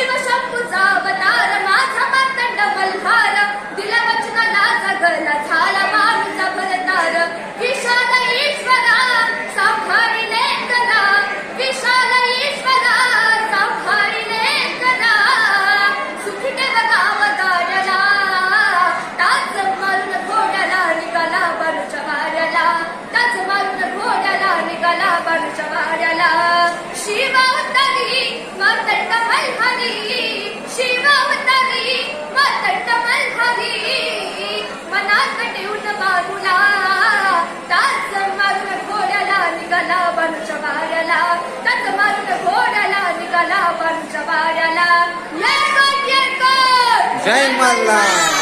शिवशंभूचा अवतार माझा मार्तंड मल्हार दिला वचनाला जगला झाला माणूचा भरतार विशाल ईश्वरा सांभाळिले करा विशाल ईश्वरा सांभाळिले करा सुखी देव गाव गाड्याला टाच मारून घोड्याला निघाला बारूच्या वाड्याला टाच मारून घोड्याला निघाला बारूच्या वाड्याला शिवावतारी मार्तंड मल्हारी शिवावतारी मार्तंड मल्हारी मनात ठेवून बाजूला टाच मारून घोड्याला निघाला बारूच्या वाड्याला टाच मारून घोड्याला निघाला बारूच्या वाड्याला जय मल्हार.